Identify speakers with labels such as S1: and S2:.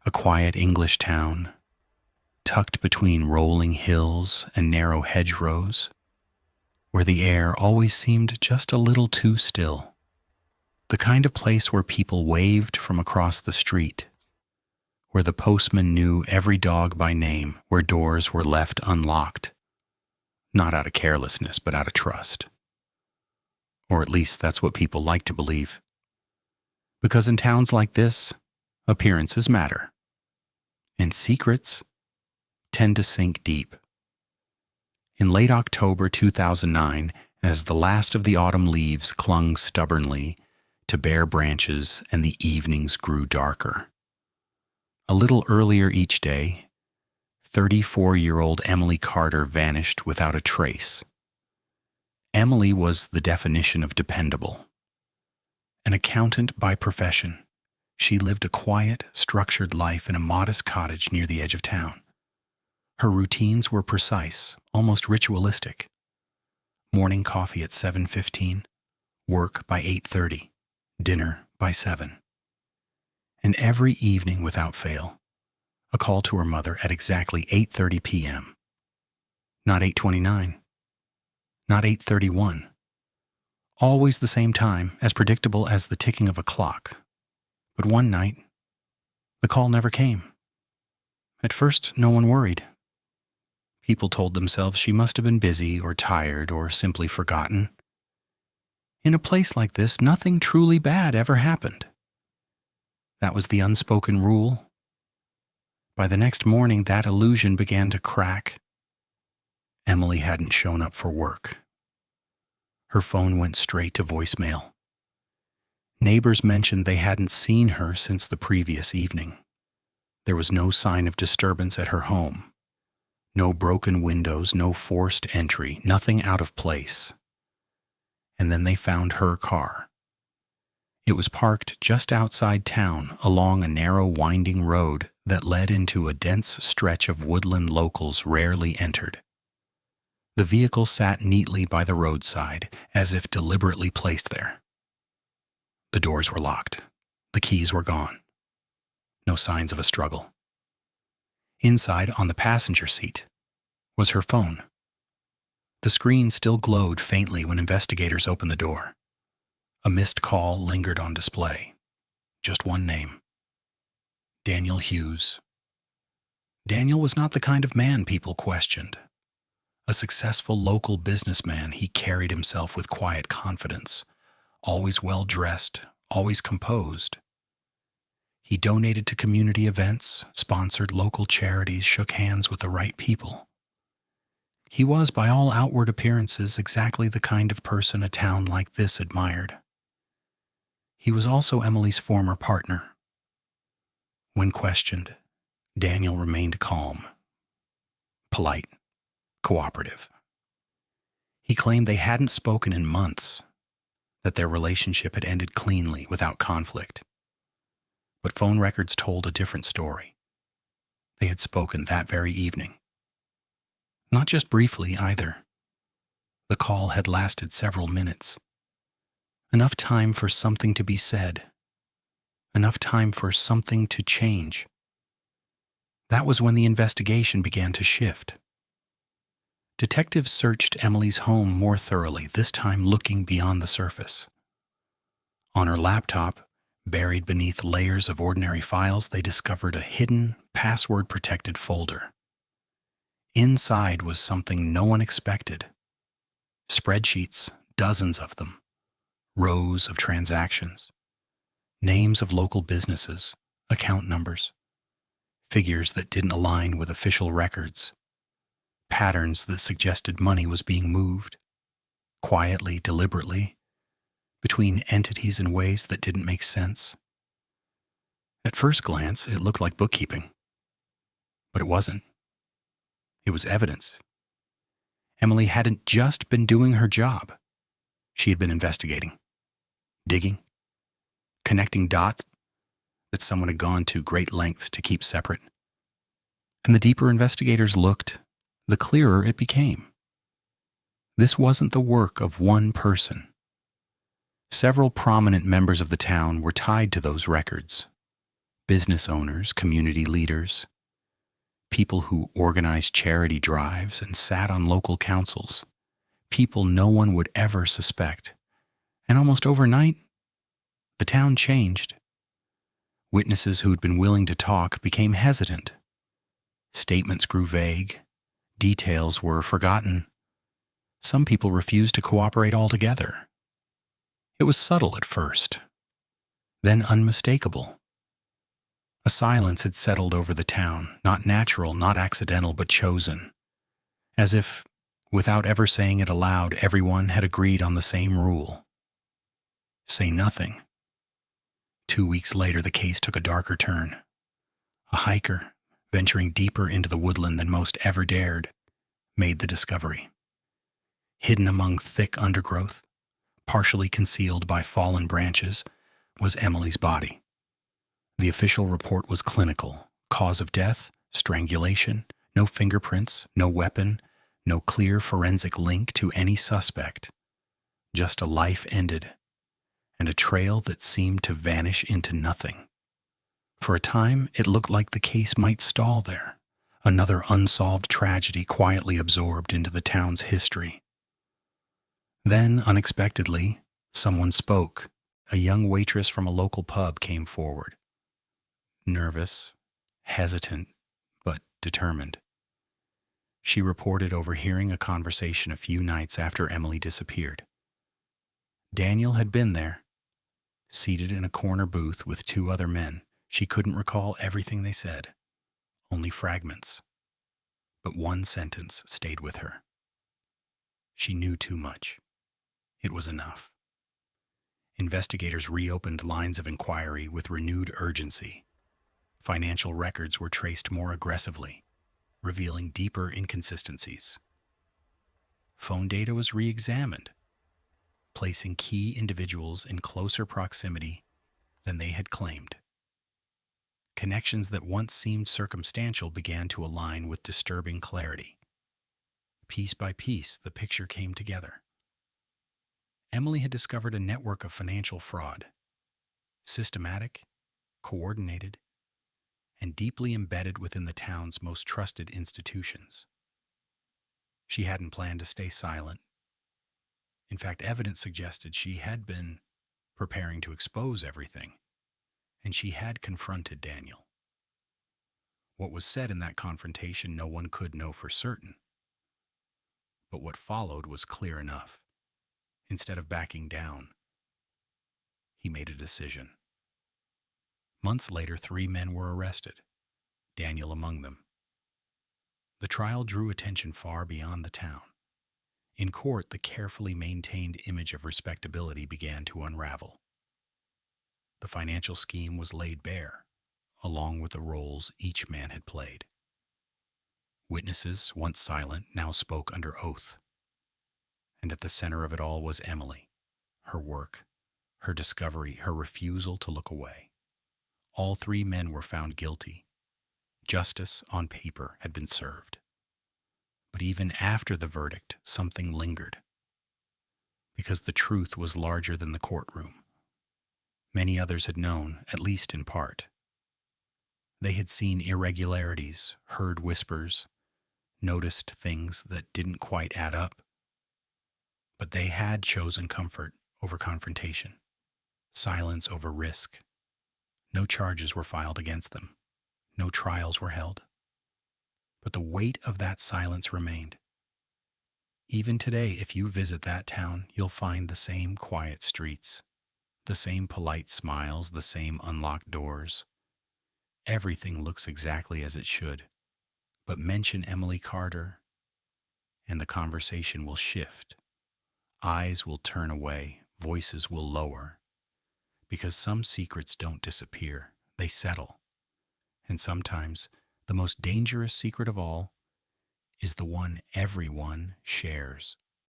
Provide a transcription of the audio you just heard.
S1: A quiet English town, tucked between rolling hills and narrow hedgerows, where the air always seemed just a little too still. The kind of place where people waved from across the street, where the postman knew every dog by name, where doors were left unlocked, not out of carelessness, but out of trust. Or at least that's what people like to believe. Because in towns like this, appearances matter. And secrets tend to sink deep. In late October 2009, as the last of the autumn leaves clung stubbornly to bare branches and the evenings grew darker, a little earlier each day, 34-year-old Emily Carter vanished without a trace. Emily was the definition of dependable. An accountant by profession, she lived a quiet, structured life in a modest cottage near the edge of town. Her routines were precise, almost ritualistic. Morning coffee at 7:15, work by 8:30, dinner by 7. And every evening without fail, a call to her mother at exactly 8:30 p.m. Not 8:29, not 8:31. Always the same time, as predictable as the ticking of a clock. But one night, the call never came. At first, no one worried. People told themselves she must have been busy or tired or simply forgotten. In a place like this, nothing truly bad ever happened. That was the unspoken rule. By the next morning, that illusion began to crack. Emily hadn't shown up for work. Her phone went straight to voicemail. Neighbors mentioned they hadn't seen her since the previous evening. There was no sign of disturbance at her home. No broken windows, no forced entry, nothing out of place. And then they found her car. It was parked just outside town along a narrow winding road that led into a dense stretch of woodland locals rarely entered. The vehicle sat neatly by the roadside, as if deliberately placed there. The doors were locked. The keys were gone. No signs of a struggle. Inside, on the passenger seat, was her phone. The screen still glowed faintly when investigators opened the door. A missed call lingered on display. Just one name. Daniel Hughes. Daniel was not the kind of man people questioned. A successful local businessman, he carried himself with quiet confidence, always well-dressed, always composed. He donated to community events, sponsored local charities, shook hands with the right people. He was, by all outward appearances, exactly the kind of person a town like this admired. He was also Emily's former partner. When questioned, Daniel remained calm, polite, cooperative. He claimed they hadn't spoken in months, that their relationship had ended cleanly without conflict. But phone records told a different story. They had spoken that very evening. Not just briefly, either. The call had lasted several minutes. Enough time for something to be said. Enough time for something to change. That was when the investigation began to shift. Detectives searched Emily's home more thoroughly, this time looking beyond the surface. On her laptop, buried beneath layers of ordinary files, they discovered a hidden, password-protected folder. Inside was something no one expected. Spreadsheets, dozens of them. Rows of transactions. Names of local businesses, account numbers. Figures that didn't align with official records. Patterns that suggested money was being moved, quietly, deliberately, between entities in ways that didn't make sense. At first glance, it looked like bookkeeping. But it wasn't. It was evidence. Emily hadn't just been doing her job. She had been investigating, digging, connecting dots that someone had gone to great lengths to keep separate. And the deeper investigators looked, the clearer it became. This wasn't the work of one person. Several prominent members of the town were tied to those records. Business owners, community leaders, people who organized charity drives and sat on local councils, people no one would ever suspect. And almost overnight, the town changed. Witnesses who'd been willing to talk became hesitant. Statements grew vague. Details were forgotten. Some people refused to cooperate altogether. It was subtle at first, then unmistakable. A silence had settled over the town, not natural, not accidental, but chosen. As if, without ever saying it aloud, everyone had agreed on the same rule. Say nothing. 2 weeks later, the case took a darker turn. A hiker, venturing deeper into the woodland than most ever dared, made the discovery. Hidden among thick undergrowth, partially concealed by fallen branches, was Emily's body. The official report was clinical. Cause of death, strangulation, no fingerprints, no weapon, no clear forensic link to any suspect. Just a life ended, and a trail that seemed to vanish into nothing. For a time, it looked like the case might stall there, another unsolved tragedy quietly absorbed into the town's history. Then, unexpectedly, someone spoke. A young waitress from a local pub came forward. Nervous, hesitant, but determined. She reported overhearing a conversation a few nights after Emily disappeared. Daniel had been there, seated in a corner booth with 2 other men. She couldn't recall everything they said, only fragments. But one sentence stayed with her. She knew too much. It was enough. Investigators reopened lines of inquiry with renewed urgency. Financial records were traced more aggressively, revealing deeper inconsistencies. Phone data was re-examined, placing key individuals in closer proximity than they had claimed. Connections that once seemed circumstantial began to align with disturbing clarity. Piece by piece, the picture came together. Emily had discovered a network of financial fraud, systematic, coordinated, and deeply embedded within the town's most trusted institutions. She hadn't planned to stay silent. In fact, evidence suggested she had been preparing to expose everything, and she had confronted Daniel. What was said in that confrontation no one could know for certain, but what followed was clear enough. Instead of backing down, he made a decision. Months later, 3 men were arrested, Daniel among them. The trial drew attention far beyond the town. In court, the carefully maintained image of respectability began to unravel. The financial scheme was laid bare, along with the roles each man had played. Witnesses, once silent, now spoke under oath. And at the center of it all was Emily, her work, her discovery, her refusal to look away. All 3 men were found guilty. Justice, on paper, had been served. But even after the verdict, something lingered. Because the truth was larger than the courtroom. Many others had known, at least in part. They had seen irregularities, heard whispers, noticed things that didn't quite add up. But they had chosen comfort over confrontation, silence over risk. No charges were filed against them. No trials were held. But the weight of that silence remained. Even today, if you visit that town, you'll find the same quiet streets, the same polite smiles, the same unlocked doors. Everything looks exactly as it should. But mention Emily Carter, and the conversation will shift. Eyes will turn away, voices will lower, because some secrets don't disappear, they settle. And sometimes, the most dangerous secret of all is the one everyone shares.